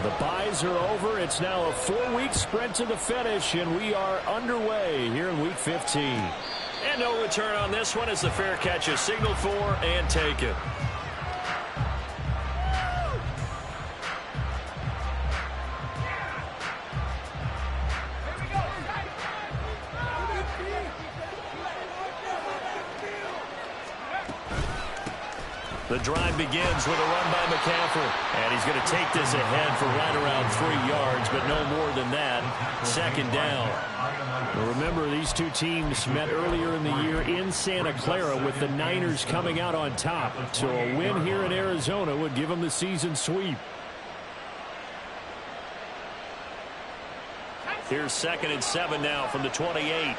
The byes are over. It's now a 4-week sprint to the finish, and we are underway here in Week 15. And no return on this one as the fair catch is signaled for and taken. The drive begins with a run by McCaffrey. And he's going to take this ahead for right around 3 yards, but no more than that. Second down. Well, remember, these two teams met earlier in the year in Santa Clara with the Niners coming out on top. So a win here in Arizona would give them the season sweep. Here's 2nd and 7 now from the 28.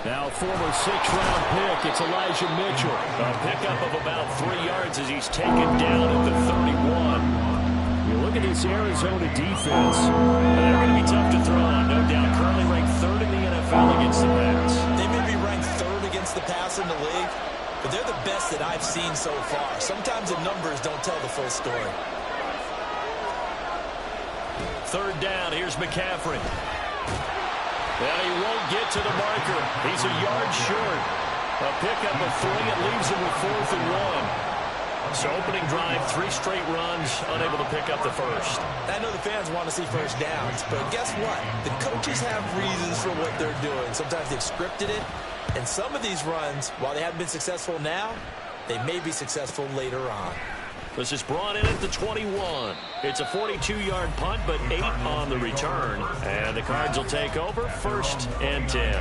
Now former 6th-round pick, it's Elijah Mitchell. A pickup of about 3 yards as he's taken down at the 31. You look at this Arizona defense. They're going to be tough to throw on, no doubt. Currently ranked 3rd in the NFL against the pass. They may be ranked 3rd against the pass in the league, but they're the best that I've seen so far. Sometimes the numbers don't tell the full story. 3rd down, here's McCaffrey. And he won't get to the marker. He's a yard short. A pickup of 3. It leaves him with 4th and 1. So opening drive, 3 straight runs, unable to pick up the first. I know the fans want to see first downs, but guess what? The coaches have reasons for what they're doing. Sometimes they've scripted it, and some of these runs, while they haven't been successful now, they may be successful later on. This is brought in at the 21. It's a 42-yard punt, but 8 on the return. And the Cards will take over 1st and 10.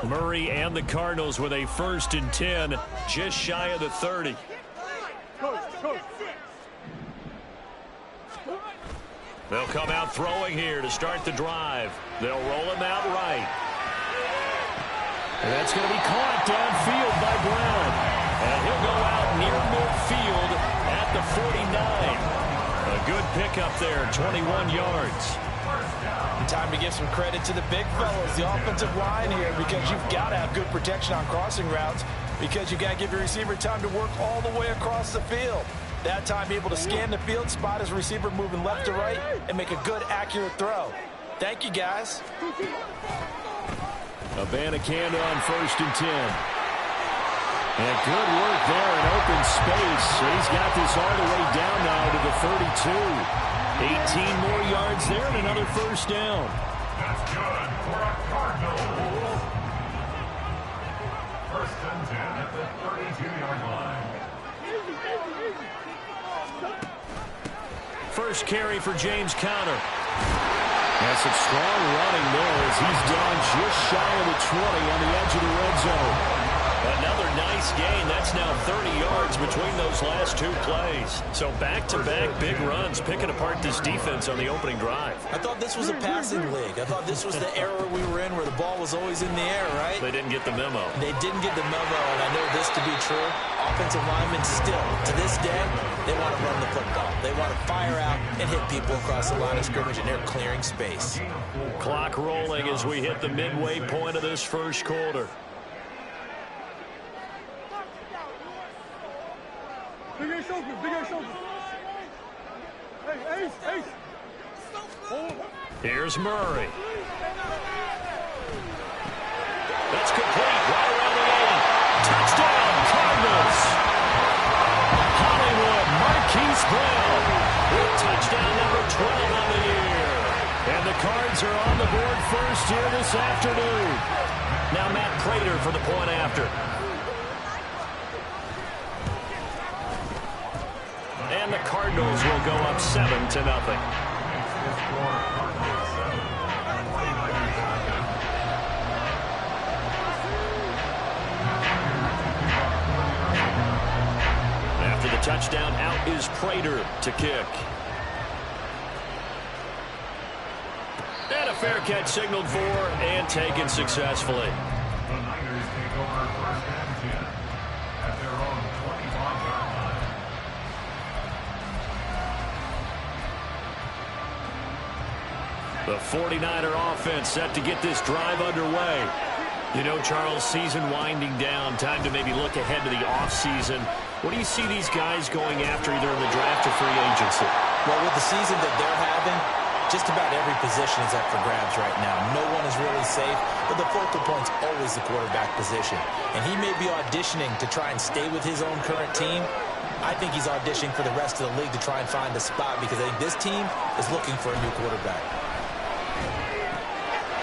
Murray and the Cardinals with a 1st and 10, just shy of the 30. They'll come out throwing here to start the drive. They'll roll him out right. And that's going to be caught downfield by Brown. And he'll go out near midfield at the 49. A good pickup there, 21 yards. Time to give some credit to the big fellas, the offensive line here, because you've got to have good protection on crossing routes, because you've got to give your receiver time to work all the way across the field. That time, able to scan the field, spot his receiver moving left to right, and make a good, accurate throw. Thank you, guys. Abanikanda on 1st and 10. And good work there in open space. He's got this all the way down now to the 32. 18 more yards there and another 1st down. That's good for a Cardinal. 1st and 10 at the 32-yard line. First carry for James Conner. Yeah, some strong running there as he's down just shy of the 20 on the edge of the red zone. Another nice gain. That's now 30 yards between those last 2 plays. So back-to-back big runs, picking apart this defense on the opening drive. I thought this was a passing league. I thought this was the era we were in where the ball was always in the air, right? They didn't get the memo. They didn't get the memo, and I know this to be true. Offensive linemen still, to this day, they want to run the football. They want to fire out and hit people across the line of scrimmage, and they're clearing space. Clock rolling as we hit the midway point of this first quarter. Big air shoulder, big air shoulder. Hey, Ace, Ace. Here's Murray. That's complete. Right around the 80. Touchdown, Cardinals. Hollywood, Marquise Brown with touchdown number 12 on the year. And the Cards are on the board first here this afternoon. Now Matt Prater for the point after. And the Cardinals will go up 7-0. After the touchdown, out is Prater to kick. And a fair catch signaled for and taken successfully. The Niners take over 1st and 10 at their own 25-yard line. The 49er offense set to get this drive underway. You know, Charles, season winding down, time to maybe look ahead to the offseason. What do you see these guys going after either in the draft or free agency? Well, with the season that they're having, just about every position is up for grabs right now. No one is really safe, but the focal point's always the quarterback position. And he may be auditioning to try and stay with his own current team. I think he's auditioning for the rest of the league to try and find a spot because I think this team is looking for a new quarterback.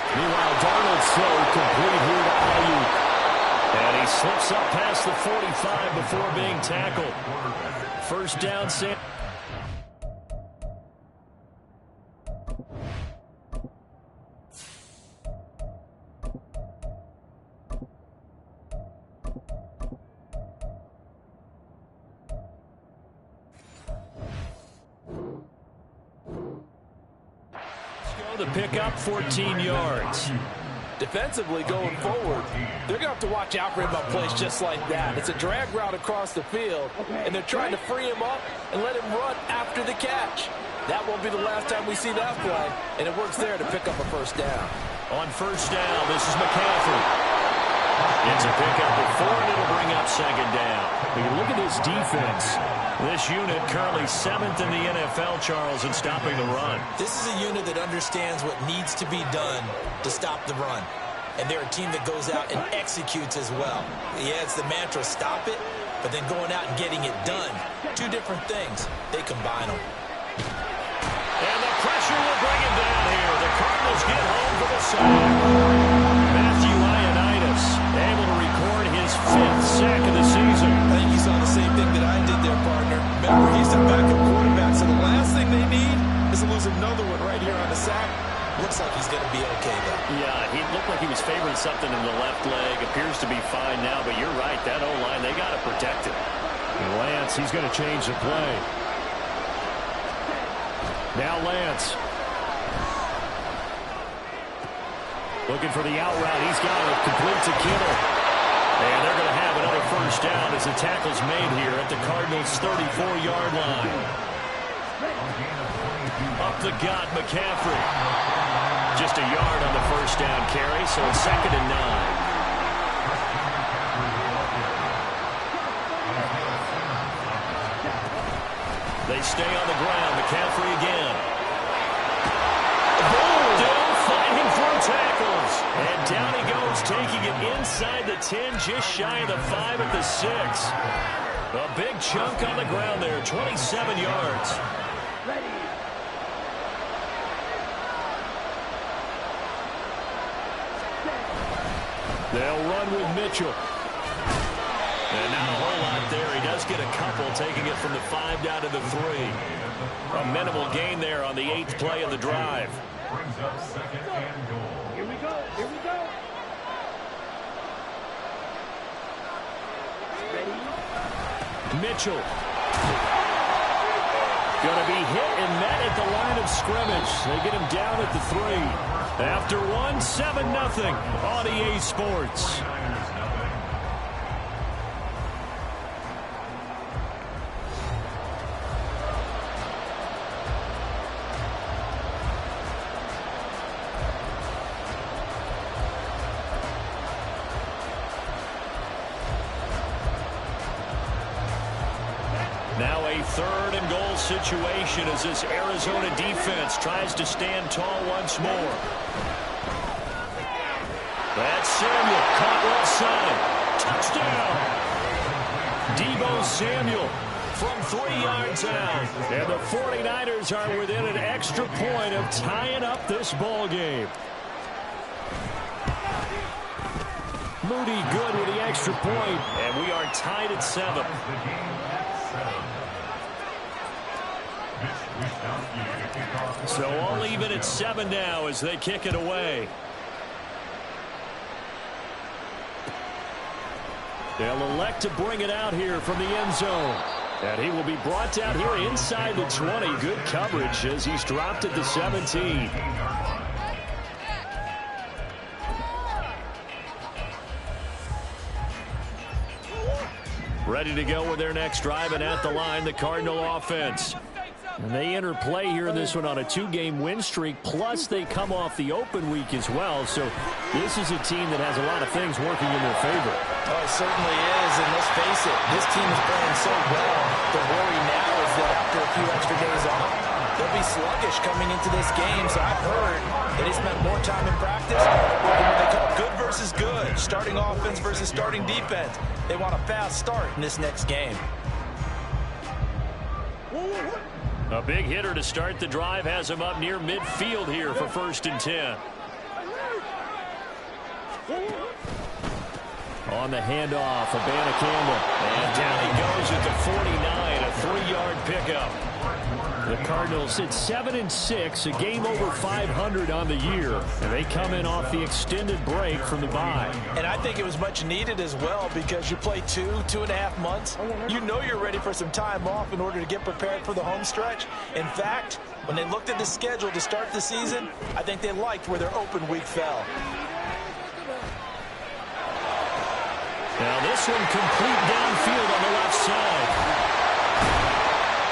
Meanwhile, Darnold slow, complete here to Ayuk. And he slips up past the 45 before being tackled. First down, Sam. The pickup, 14 yards. Defensively going forward, they're going to have to watch out for him on plays just like that. It's a drag route across the field, and they're trying to free him up and let him run after the catch. That won't be the last time we see that play, and it works there to pick up a first down. On first down, this is McCaffrey. It's a pickup before, and it'll bring up second down. When you look at this defense, this unit currently 7th in the NFL, Charles, in stopping the run. This is a unit that understands what needs to be done to stop the run. And they're a team that goes out and executes as well. Yeah, it's the mantra, stop it, but then going out and getting it done. Two different things. They combine them. And the pressure will bring him down here. The Cardinals get home for the sack. Matthew Ioannidis able to record his 5th sack of the season. I think you saw the same thing that I did there, partner. Remember, he's a backup quarterback, so the last thing they need is to lose another one right here on the sack. Looks like he's going to be okay, though. Yeah, he looked like he was favoring something in the left leg. Appears to be fine now, but you're right. That O-line, they got to protect it. and Lance, he's going to change the play. Now Lance. Looking for the out route. He's got it complete to Kittle. And they're going to have another first down as the tackle's made here at the Cardinals' 34-yard line. Up the gut, McCaffrey. Just a yard on the first down carry, so it's 2nd and 9. They stay on the ground. McCaffrey again. Still fighting through tackles. And down he goes, taking it inside the 10, just shy of the 5 at the 6. A big chunk on the ground there, 27 yards. They'll run with Mitchell. And not a whole lot there. He does get a couple, taking it from the 5 down to the 3. A minimal gain there on the 8th play of the drive. Brings up 2nd and goal. Here we go. Here we go. Mitchell. Going to be hit and met at the line of scrimmage. They get him down at the 3. After one, 7-0 on EA Sports. Now a 3rd and goal situation as this Arizona defense tries to stand tall once more. That's Samuel, caught left side. Touchdown. Deebo Samuel from 3 yards out. And the 49ers are within an extra point of tying up this ball game. Moody good with the extra point, and we are tied at 7. So all even at 7 now as they kick it away. They'll elect to bring it out here from the end zone. And he will be brought down here inside the 20. Good coverage as he's dropped at the 17. Ready to go with their next drive, and at the line, the Cardinal offense. And they enter play here in this one on a 2-game win streak, plus they come off the open week as well. So this is a team that has a lot of things working in their favor. Oh, it certainly is, and let's face it, this team is playing so well. The worry now is that after a few extra days off, they'll be sluggish coming into this game. So I've heard that they spent more time in practice working what they call good versus good, starting offense versus starting defense. They want a fast start in this next game. A big hitter to start the drive has him up near midfield here for 1st and 10. On the handoff, Abanikanda. And down he goes at the 49, a 3-yard pickup. The Cardinals sit 7-6, a game over 500 on the year. And they come in off the extended break from the bye. And I think it was much needed as well because you play 2.5 months. You know you're ready for some time off in order to get prepared for the home stretch. In fact, when they looked at the schedule to start the season, I think they liked where their open week fell. Now this one complete downfield on the left side.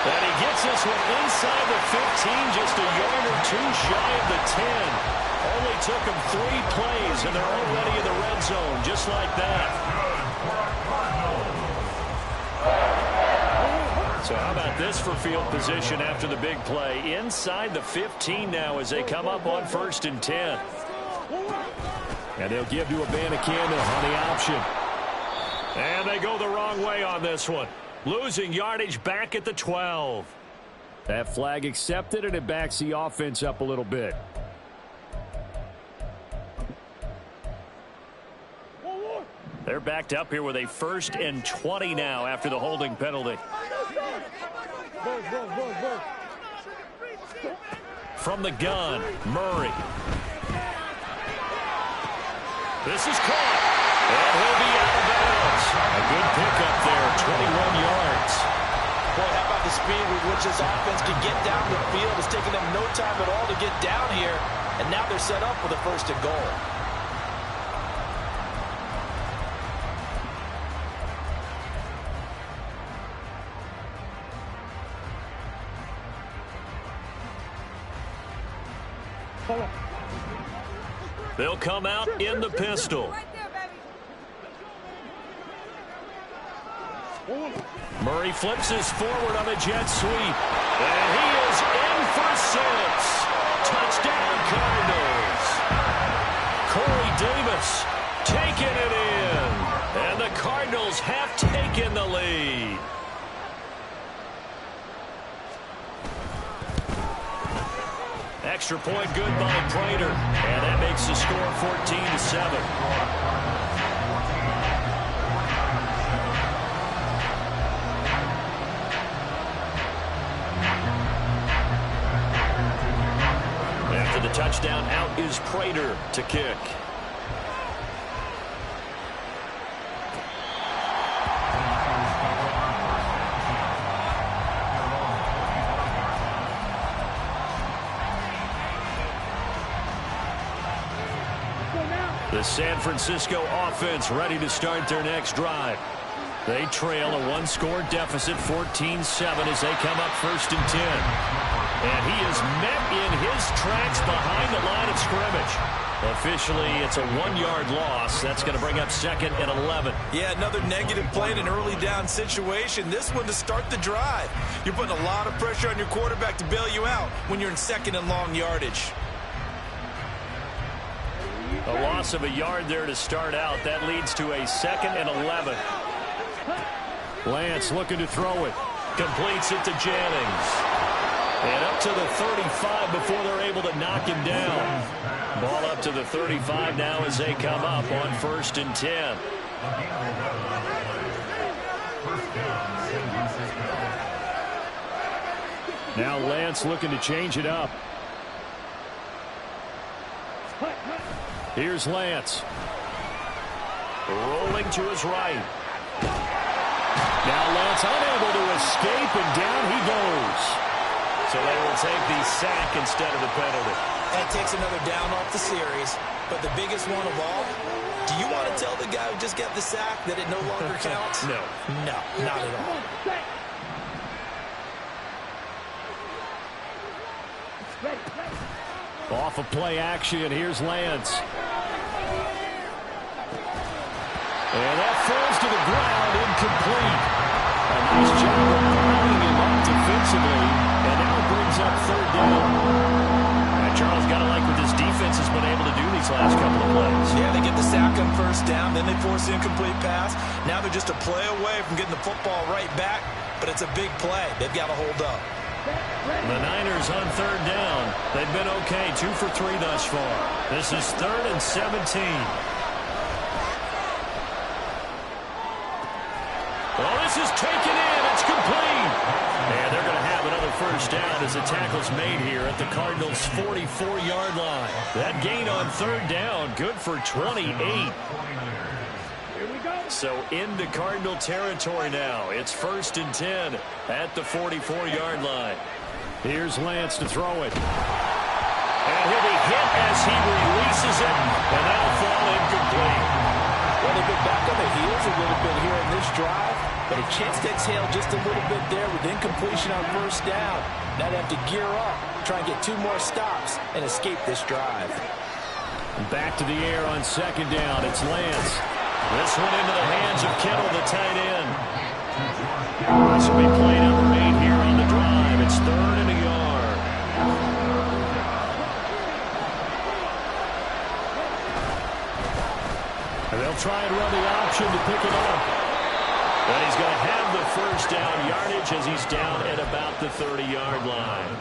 And he gets this one inside the 15, just a yard or two shy of the 10. Only took him 3 plays, and they're already in the red zone, just like that. So how about this for field position after the big play? Inside the 15 now as they come up on 1st and 10. And they'll give to Abanikanda on the option. And they go the wrong way on this one. Losing yardage back at the 12. That flag accepted, and it backs the offense up a little bit. They're backed up here with a 1st and 20 now after the holding penalty. From the gun, Murray. This is caught. And he'll be out of bounds. A good pickup there, 21 yards. Boy, how about the speed with which this offense can get down the field? It's taking them no time at all to get down here. And now they're set up with a 1st and goal. They'll come out in the pistol. Murray flips his forward on the jet sweep. And he is in for 6. Touchdown, Cardinals. Corey Davis taking it in. And the Cardinals have taken the lead. Extra point good by Prater. And that makes the score 14-7. The touchdown, out is Prater to kick. The San Francisco offense ready to start their next drive. They trail a 1-score deficit, 14-7, as they come up 1st and 10. And he is met in his tracks behind the line of scrimmage. Officially, it's a 1-yard loss. That's going to bring up 2nd and 11. Yeah, another negative play in an early down situation. This one to start the drive. You're putting a lot of pressure on your quarterback to bail you out when you're in 2nd and long yardage. A loss of a yard there to start out. That leads to a 2nd and 11. Lance looking to throw it. Completes it to Jennings. And up to the 35 before they're able to knock him down. Ball up to the 35 now as they come up on 1st and 10. Now Lance looking to change it up. Here's Lance. Rolling to his right. Now Lance unable to escape, and down he goes. So they will take the sack instead of the penalty. That takes another down off the series. But the biggest one of all, do you want to tell the guy who just got the sack that it no longer counts? No. No, not at all. Off of play action, here's Lance. And that falls to the ground, incomplete. A nice job of bringing him up defensively, and now brings up third down. And Charles, got to like what this defense has been able to do these last couple of plays. Yeah, they get the sack on first down, then they force the incomplete pass. Now they're just a play away from getting the football right back, but it's a big play. They've got to hold up. The Niners on third down. They've been okay, 2 for 3 thus far. This is 3rd and 17. Oh, this is taken in. It's complete. And they're going to have another first down as the tackle's made here at the Cardinals' 44-yard line. That gain on third down, good for 28. So into Cardinal territory now. It's 1st and 10 at the 44-yard line. Here's Lance to throw it. And he'll be hit as he releases it, and that'll fall incomplete. Well, they've been back on the heels a little bit here in this drive, but a chance to exhale just a little bit there with incompletion on first down. Now they have to gear up, try and get 2 more stops, and escape this drive. Back to the air on 2nd down. It's Lance. This one into the hands of Kittle, the tight end. This will be played out the main here on the drive. It's 3rd and a yard. And they'll try and run the option to pick it up. And he's going to have the first down yardage as he's down at about the 30-yard line.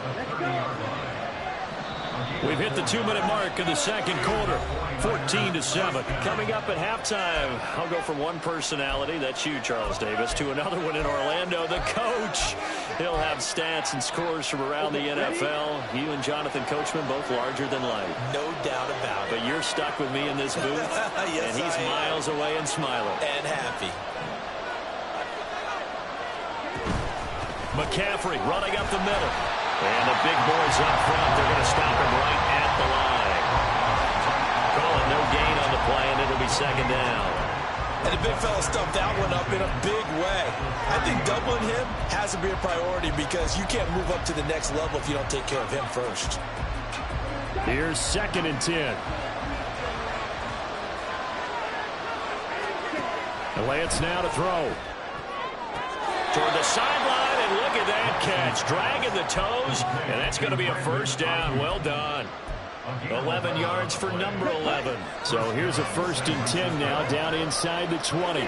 We've hit the 2-minute mark of the second quarter. 14-7. Coming up at halftime, I'll go from one personality, that's you, Charles Davis, to another one in Orlando, the coach. He'll have stats and scores from around the NFL. You and Jonathan Coachman, both larger than life. No doubt about it. But you're stuck with me in this booth, Yes, and he's miles away and smiling. And happy. McCaffrey running up the middle. And the big boys up front, they're going to stop him right at the line. Calling no gain on the play, and it'll be 2nd down. And the big fella stuffed that one up in a big way. I think doubling him has to be a priority because you can't move up to the next level if you don't take care of him first. Here's 2nd and 10. And Lance now to throw. Toward the sideline, and look at that catch. Dragging the toes, and that's going to be a first down. Well done. 11 yards for number 11. So here's a 1st and 10 now, down inside the 20.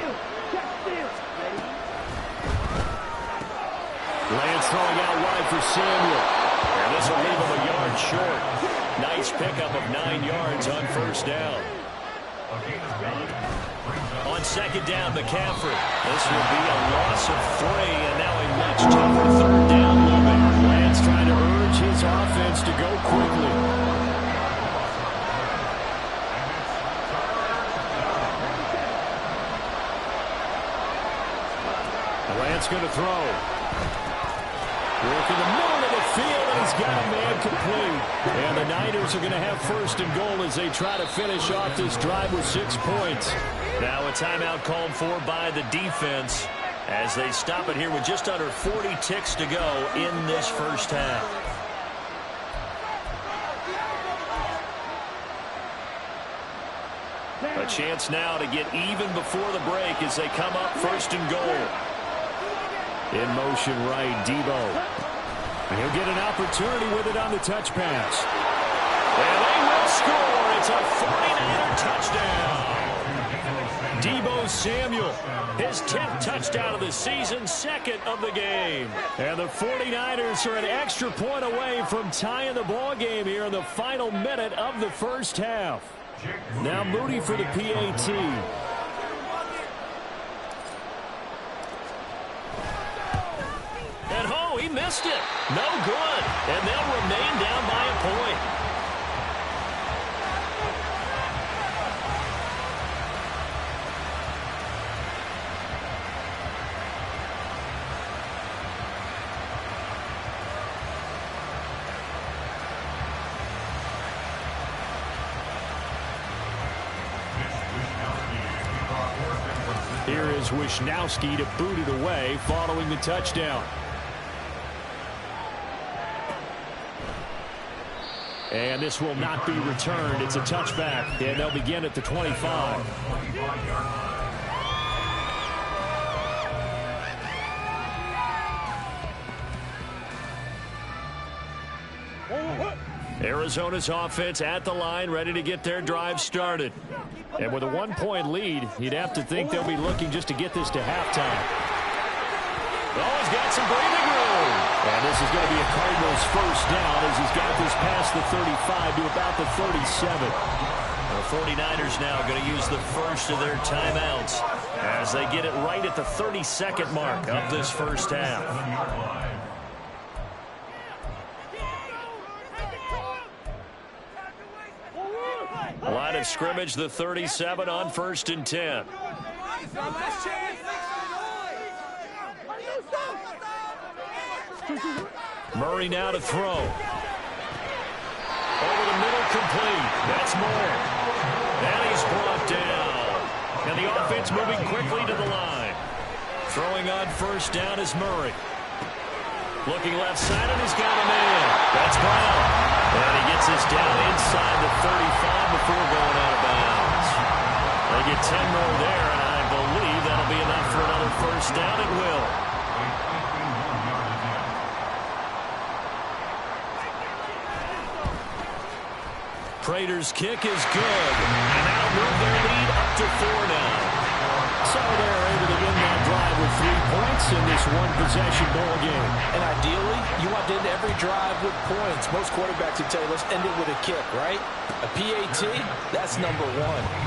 Lance throwing out wide for Samuel. And this will leave him a yard short. Nice pickup of 9 yards on first down. On 2nd down, McCaffrey. This will be a loss of 3, and now a much tougher 3rd down looming. Lance trying to urge his offense to go quickly. Lance going to throw. Work in the middle of the field, and he's got a man complete. And the Niners are going to have 1st and goal as they try to finish off this drive with 6 points. Now a timeout called for by the defense as they stop it here with just under 40 ticks to go in this first half. A chance now to get even before the break as they come up 1st and goal. In motion right, Debo. And he'll get an opportunity with it on the touch pass. And they will score. It's a 49er touchdown. Debo Samuel, his 10th touchdown of the season, 2nd of the game. And the 49ers are an extra point away from tying the ball game here in the final minute of the first half. Now Moody for the PAT. He missed it. No good. And they'll remain down by a point. Here is Wisnowski to boot it away following the touchdown. And this will not be returned. It's a touchback, and they'll begin at the 25. Arizona's offense at the line, ready to get their drive started. And with a 1-point lead, you'd have to think they'll be looking just to get this to halftime. Oh, he's got some breathing room. And this is going to be a Cardinals first down as he's got this past the 35 to about the 37. The 49ers now going to use the first of their timeouts as they get it right at the 32nd mark of this first half. Line of scrimmage, the 37 on 1st and 10. Murray now to throw. Over the middle, complete. That's Moore. And he's brought down. And the offense moving quickly to the line. Throwing on first down is Murray. Looking left side, and he's got a man. That's Brown. And he gets this down inside the 35 before going out of bounds. They get 10 more there, and I believe that'll be enough for another first down. It will. Prater's kick is good. And that'll move their lead up to 4 now. So they're able to win that drive with 3 points in this one-possession ball game. And ideally, you want to end every drive with points. Most quarterbacks would tell you, let's end it with a kick, right? A PAT, that's number 1.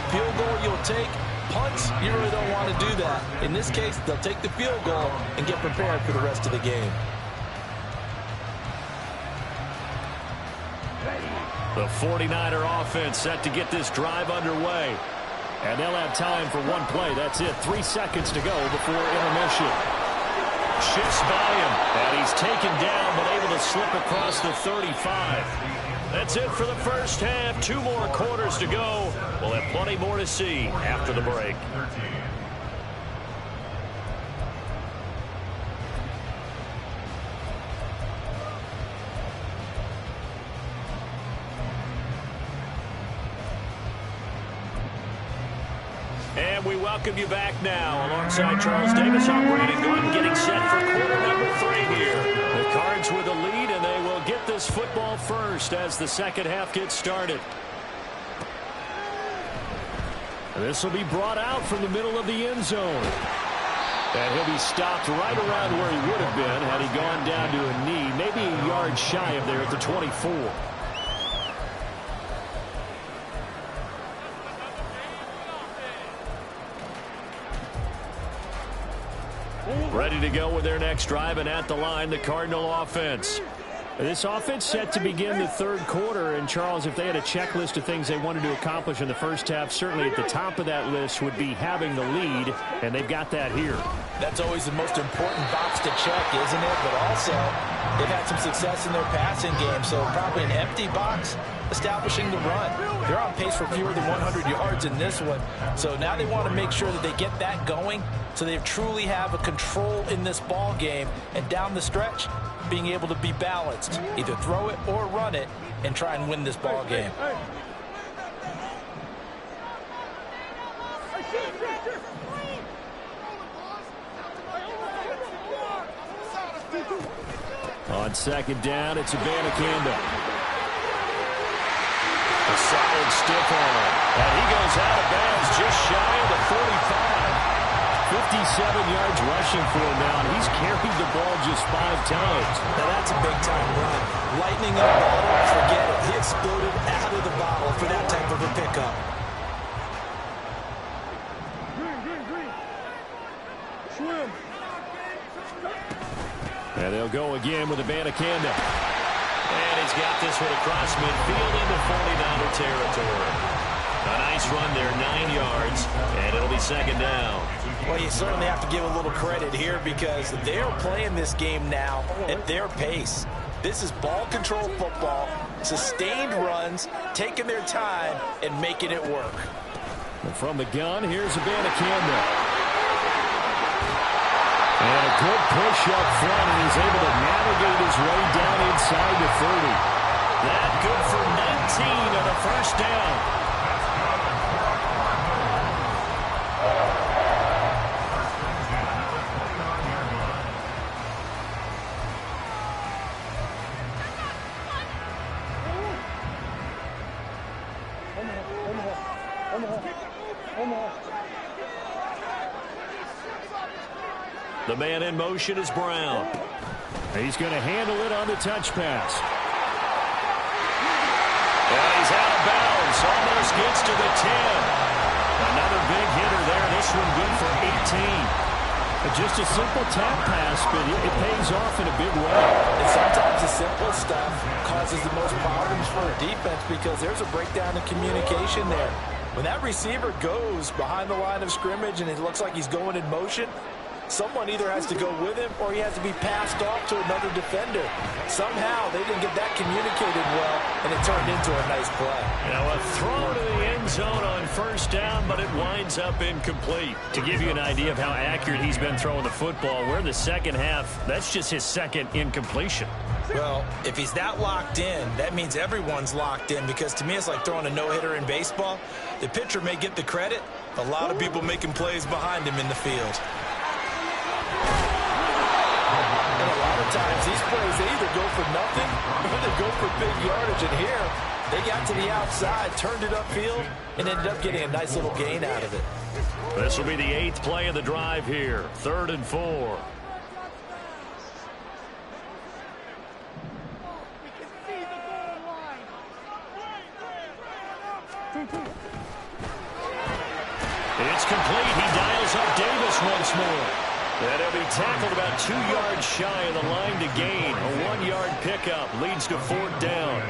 Field goal you'll take. Punts, you really don't want to do that. In this case, they'll take the field goal and get prepared for the rest of the game. The 49er offense set to get this drive underway. And they'll have time for one play. That's it. 3 seconds to go before intermission. Shifts by him. And he's taken down but able to slip across the 35. That's it for the first half. 2 more quarters to go. We'll have plenty more to see after the break. And we welcome you back now. Alongside Charles Davis, I'm Brandon Gordon, getting set for quarter number 3 here. The Cards with a lead, and they will get this football first as the second half gets started. This will be brought out from the middle of the end zone. And he'll be stopped right around where he would have been had he gone down to a knee, maybe a yard shy of there at the 24. Ready to go with their next drive, and at the line, the Cardinal offense. This offense set to begin the third quarter, and Charles, if they had a checklist of things they wanted to accomplish in the first half, certainly at the top of that list would be having the lead, and they've got that here. That's always the most important box to check, isn't it? But also, they've had some success in their passing game, so probably an empty box establishing the run. They're on pace for fewer than 100 yards in this one, so now they want to make sure that they get that going so they truly have a control in this ball game, and down the stretch, being able to be balanced, either throw it or run it, and try and win this ball game. On second down, it's Abanikanda. A solid stiff arm, and he goes out of bounds just shy of the 45. 57 yards rushing for him now, and he's carried the ball just 5 times. Now that's a big-time run. Lightning in the bottle, forget it. He exploded out of the bottle for that type of a pickup. Green. Swim. And they'll go again with Abanikanda. And he's got this one across midfield into 49er territory. A nice run there, 9 yards, and it'll be second down. Well, you certainly have to give a little credit here because they're playing this game now at their pace. This is ball control football, sustained runs, taking their time, and making it work. And from the gun, here's Abanikanda. And a good push up front, and he's able to navigate his way down inside the 30. That good for and a first down. The man in motion is Brown. He's going to handle it on the touch pass. And he's out of bounds. Almost gets to the 10. Another big hitter there. This one good for 18. Just a simple tap pass, but it pays off in a big way. And sometimes the simple stuff causes the most problems for a defense because there's a breakdown in communication there. When that receiver goes behind the line of scrimmage and it looks like he's going in motion, someone either has to go with him or he has to be passed off to another defender. Somehow they didn't get that communicated well, and it turned into a nice play. Now a throw to the end zone on first down, but it winds up incomplete. To give you an idea of how accurate he's been throwing the football, we're in the second half. That's just his second incompletion. Well, if he's that locked in, that means everyone's locked in because to me it's like throwing a no-hitter in baseball. The pitcher may get the credit. A lot of people making plays behind him in the field. And a lot of times these plays, they either go for nothing or they go for big yardage. And here, they got to the outside, turned it upfield, and ended up getting a nice little gain out of it. This will be the 8th play of the drive here. 3rd and 4. It's complete. He dials up Davis once more. And he'll be tackled about 2 yards shy of the line to gain. A 1-yard pickup leads to 4th down.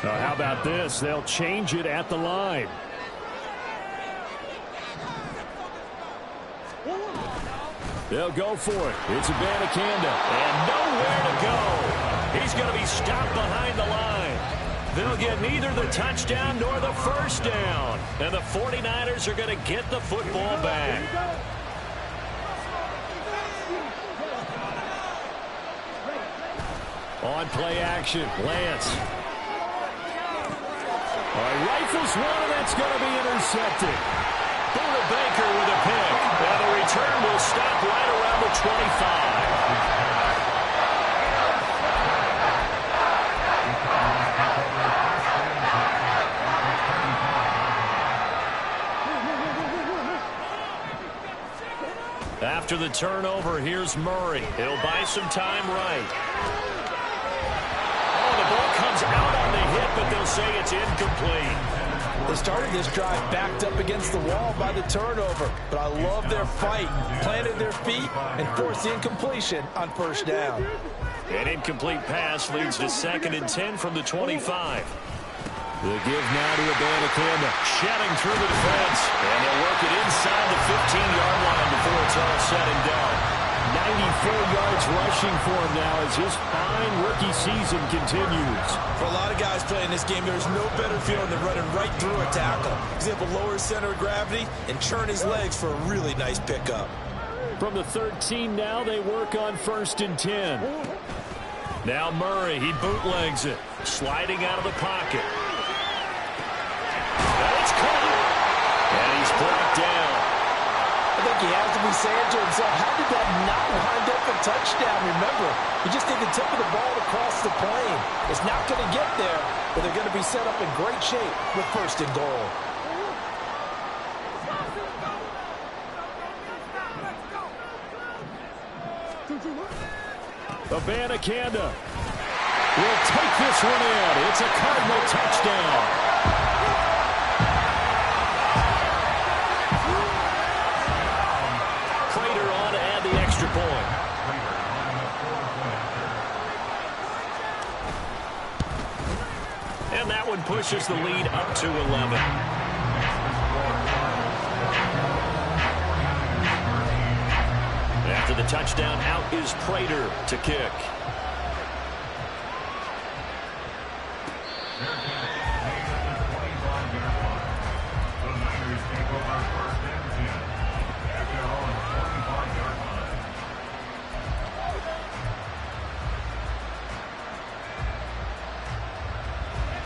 How about this? They'll change it at the line. They'll go for it. It's Abanikanda. And nowhere to go. He's going to be stopped behind the line. They'll get neither the touchdown nor the first down. And the 49ers are going to get the football back. On play action, Lance. Rifles one, and that's going to be intercepted. Buda Baker with a pick. And the return will stop right around the 25. After the turnover, here's Murray. He'll buy some time right. Oh, the ball comes out on the hit, but they'll say it's incomplete. They started this drive backed up against the wall by the turnover, but I love their fight. Planted their feet and forced the incompletion on first down. An incomplete pass leads to 2nd and 10 from the 25. The give now to Abanikanda. Shedding through the defense. And they'll work it inside the 15-yard line before it's all said and done. 94 yards rushing for him now as his fine rookie season continues. For a lot of guys playing this game, there's no better feeling than running right through a tackle. He's able to lower his center of gravity and churn his legs for a really nice pickup. From the 13 now, they work on 1st and 10. Now Murray, he bootlegs it. Sliding out of the pocket. It's caught. And he's brought down. I think he has to be saying to himself, how did that not wind up a touchdown? Remember, he just did the tip of the ball across the plane. It's not going to get there, but they're going to be set up in great shape with 1st and goal. Abanikanda will take this one in. It's a Cardinal touchdown. Point. And that one pushes the lead up to 11. After the touchdown, out is Prater to kick.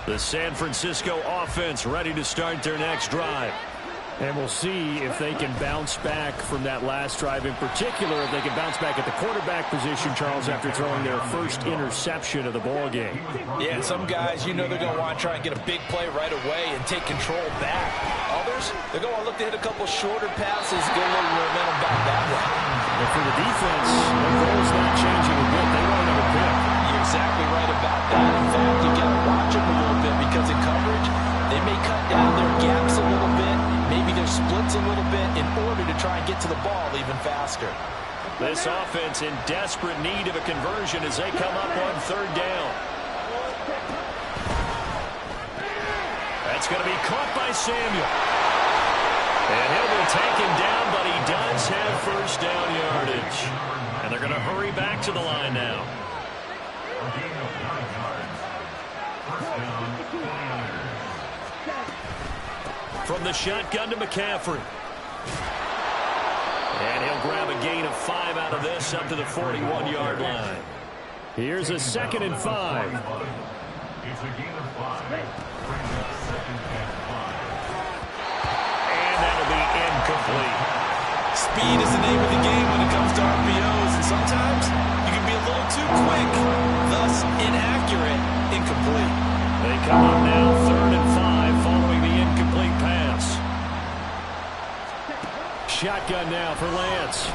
The San Francisco offense ready to start their next drive. And we'll see if they can bounce back from that last drive, in particular if they can bounce back at the quarterback position, Charles, after throwing their first interception of the ball game. Yeah, some guys, you know they're going to want to try and get a big play right away and take control back. Others, they're going to look to hit a couple shorter passes, get a little momentum back that way. And for the defense, the goal's not changing a bit. They want another pick. You're exactly right about that. In fact, you got to watch them a little bit because in coverage, they may cut down their gaps a little bit, maybe their splits a little bit in order to try and get to the ball even faster. This offense in desperate need of a conversion as they come up on third down. That's going to be caught by Samuel. And he'll be taken down, but he does have first down yardage. And they're going to hurry back to the line now. A gain of 9 yards. First down, 49ers. From the shotgun to McCaffrey. And he'll grab a gain of 5 out of this up to the 41-yard line. Here's a 2nd and 5. It's a gain of 5. Brings up 2nd and 5. And that'll be incomplete. Speed is the name of the game when it comes to RPOs, and sometimes you can be a little too quick, thus inaccurate, incomplete. They come up now 3rd and 5 following the incomplete pass. Shotgun now for Lance.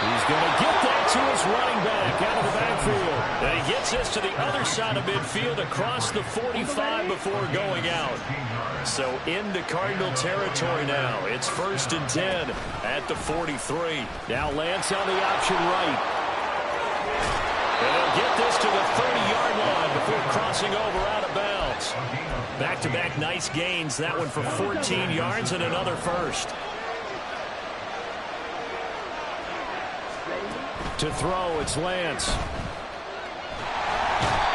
He's going to get that to his running back out of the backfield. And he gets this to the other side of midfield across the 45 before going out. So into Cardinal territory now. It's 1st and 10 at the 43. Now Lance on the option right. And they'll get this to the 30-yard line before crossing over out of bounds. Back-to-back nice gains. That one for 14 yards and another first. To throw, it's Lance.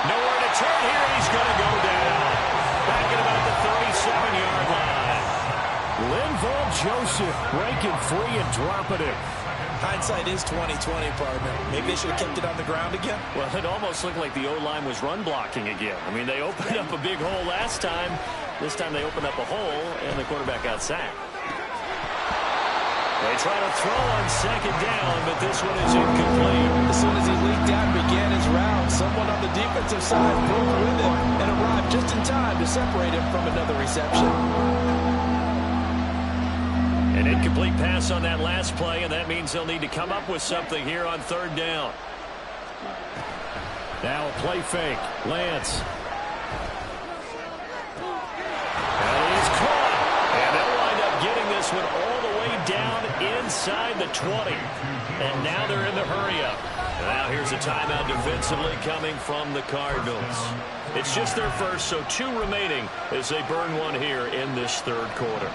Nowhere to turn here. He's going to go down. Back at about the 37-yard line. Linval Joseph breaking free and dropping it. Hindsight is 20/20, partner. Maybe they should have kept it on the ground again. Well, it almost looked like the O-line was run blocking again. I mean, they opened up a big hole last time. This time they opened up a hole, and the quarterback got sacked. They try to throw on 2nd down, but this one is incomplete. As soon as he leaked out and began his route, someone on the defensive side broke with him and arrived just in time to separate him from another reception. An incomplete pass on that last play, and that means they'll need to come up with something here on 3rd down. Now a play fake. Lance. And he's caught. And they'll wind up getting this one all the way down inside the 20. And now they're in the hurry-up. Now here's a timeout defensively coming from the Cardinals. It's just their first, so 2 remaining as they burn one here in this 3rd quarter.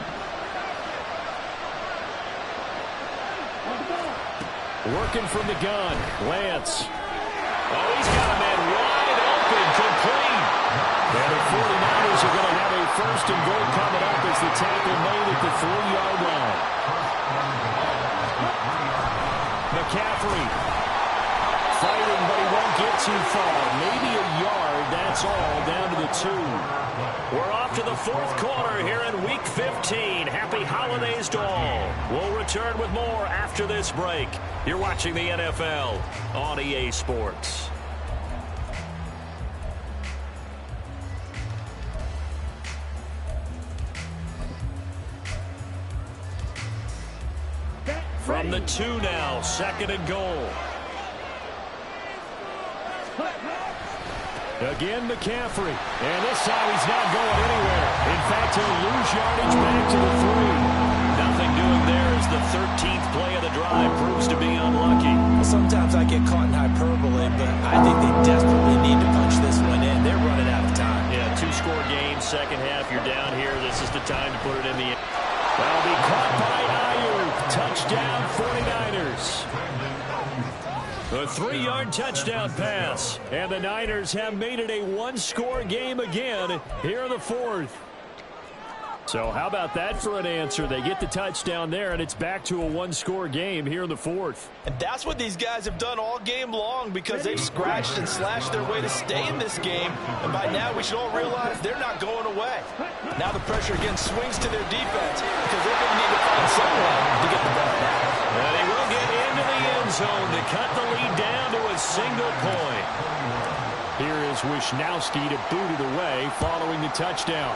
Working from the gun. Lance. Oh, he's got a man wide open, complete. And the 49ers are going to have a 1st and goal coming up as the tackle made at the 3-yard line. McCaffrey fighting, but he won't get too far. Maybe a yard, that's all, down to the 2. We're off to the 4th quarter here in Week 15. Happy holidays to all. We'll return with more after this break. You're watching the NFL on EA Sports. From the 2 now, 2nd and goal. Again, McCaffrey. And this time he's not going anywhere. In fact, he'll lose yardage back to the 3. Nothing doing there as the 13th play of the drive proves to be unlucky. Well, sometimes I get caught in hyperbole, but I think they desperately need to punch this one in. They're running out of time. Yeah, 2-score game, second half. You're down here. This is the time to put it in the end. That'll be caught by Ayuk. Touchdown, 49ers. A 3-yard touchdown pass. And the Niners have made it a 1-score game again here in the 4th. So how about that for an answer? They get the touchdown there, and it's back to a one-score game here in the fourth. And that's what these guys have done all game long because they've scratched and slashed their way to stay in this game. And by now, we should all realize they're not going away. Now the pressure again swings to their defense because they're going to need to find some way to get the ball back. And he will get into the end zone to cut the lead down to a single point. Here is Wisnowski to boot it away following the touchdown.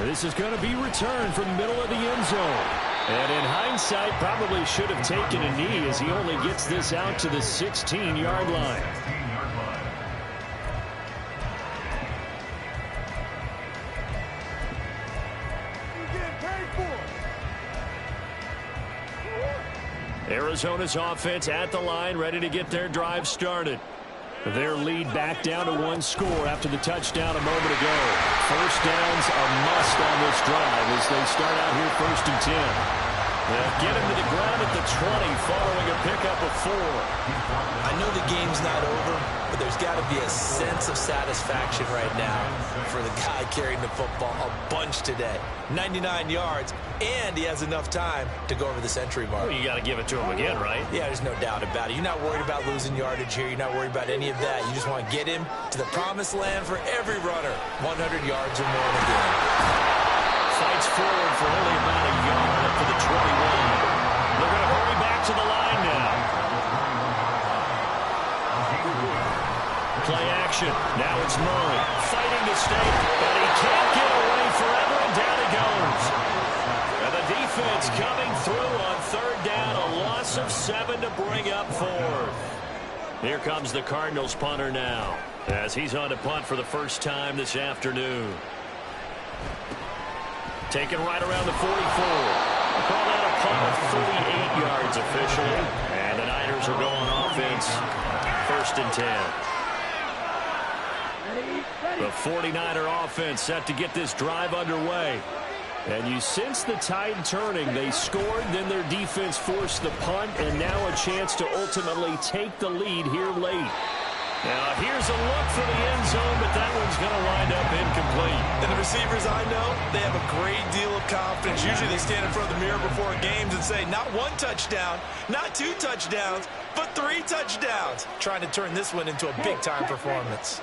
This is going to be returned from the middle of the end zone. And in hindsight, probably should have taken a knee as he only gets this out to the 16-yard line. Arizona's offense at the line, ready to get their drive started. Their lead back down to one score after the touchdown a moment ago. First down's a must on this drive as they start out here 1st and 10. They'll get him to the ground at the 20 following a pickup of 4. I know the game's not over, but there's got to be a sense of satisfaction right now for the guy carrying the football a bunch today. 99 yards, and he has enough time to go over the century mark. Well, you got to give it to him again, right? Yeah, there's no doubt about it. You're not worried about losing yardage here. You're not worried about any of that. You just want to get him to the promised land for every runner. 100 yards or more in a game. Fights forward for only about a yard up to the 21. They're going to hurry back to the line now. Play action. Now it's Murray fighting to stay, but he can't get away forever, and down he goes. And the defense coming through on 3rd down, a loss of 7 to bring up 4th. Here comes the Cardinals punter now as he's on to punt for the first time this afternoon. Taken right around the 44. Call that a punt of 38 yards officially. And the Niners are going offense. 1st and 10. The 49er offense set to get this drive underway. And you sense the tide turning. They scored, then their defense forced the punt, and now a chance to ultimately take the lead here late. Now, here's a look for the end zone, but that one's going to wind up incomplete. And the receivers I know, they have a great deal of confidence. Usually they stand in front of the mirror before games and say, not 1 touchdown, not 2 touchdowns, but 3 touchdowns. Trying to turn this one into a big-time performance.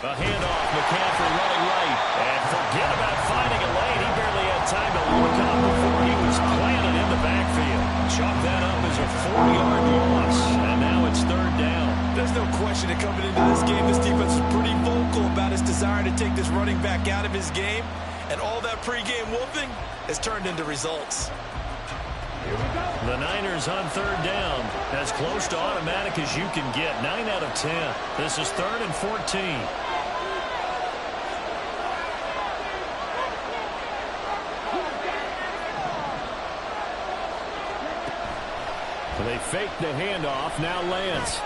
A handoff, McCaffrey running right. And forget about finding a lane. He barely had time to look up before he was planted in the backfield. Chalk that up as a 4-yard loss. And now it's 3rd down. There's no question that coming into this game, this defense is pretty vocal about his desire to take this running back out of his game. And all that pregame wolfing has turned into results. The Niners on 3rd down. As close to automatic as you can get. 9 out of 10. This is 3rd and 14. They fake the handoff. Now Lance.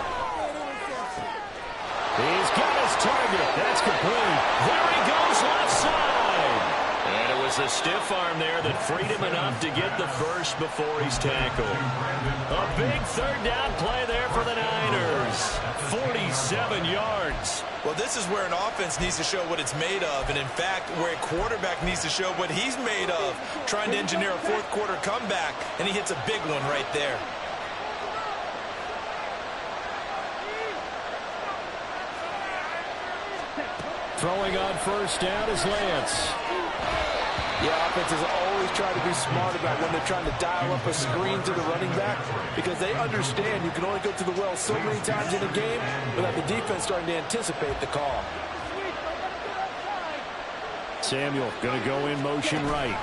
He's got his target. That's complete. There he goes left side. And it was a stiff arm there that freed him enough to get the first before he's tackled. A big 3rd down play there for the Niners. 47 yards. Well, this is where an offense needs to show what it's made of, and in fact, where a quarterback needs to show what he's made of, trying to engineer a 4th quarter comeback, and he hits a big one right there. Throwing on 1st down is Lance. Yeah, offenses always try to be smart about when they're trying to dial up a screen to the running back because they understand you can only go to the well so many times in a game without the defense starting to anticipate the call. Samuel going to go in motion right.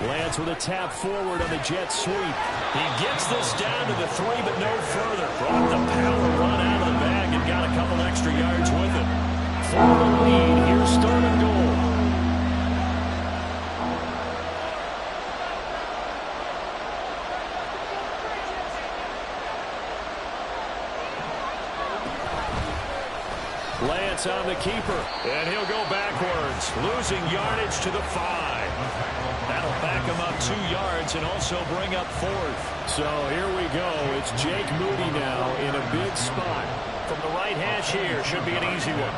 Lance with a tap forward on the jet sweep. He gets this down to the 3, but no further. Brought the power run out of the bag and got a couple extra yards with it. For the lead, here's 3rd and goal. Lance on the keeper, and he'll go backwards, losing yardage to the 5. That'll back him up 2 yards and also bring up 4th. So here we go. It's Jake Moody now in a big spot. from the right hash here. Should be an easy one.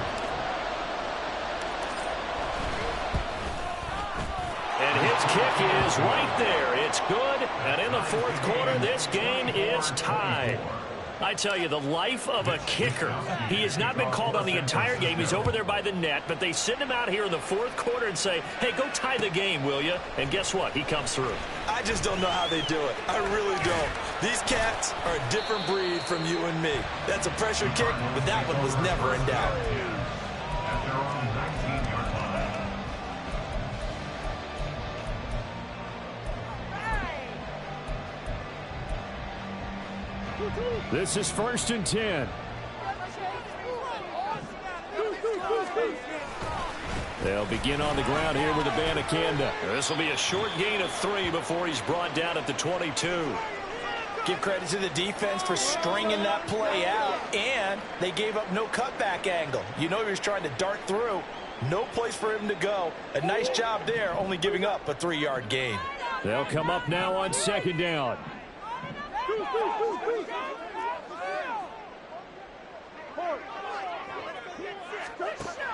And his kick is right there. It's good. And in the fourth quarter, this game is tied. I tell you, the life of a kicker. He has not been called on the entire game. He's over there by the net, but they send him out here in the fourth quarter and say, hey, go tie the game, will you? And guess what? He comes through. I just don't know how they do it. I really don't. These cats are a different breed from you and me. That's a pressure kick, but that one was never in doubt. At their own 19-yard line. This is 1st and 10. They'll begin on the ground here with Abanikanda. This will be a short gain of 3 before he's brought down at the 22. Give credit to the defense for stringing that play out, and they gave up no cutback angle. You know he was trying to dart through. No place for him to go. A nice job there, only giving up a 3-yard gain. They'll come up now on 2nd down.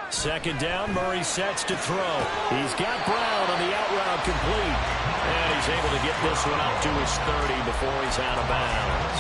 Second down, Murray sets to throw. He's got Brown on the out route complete. And he's able to get this one up to his 30 before he's out of bounds.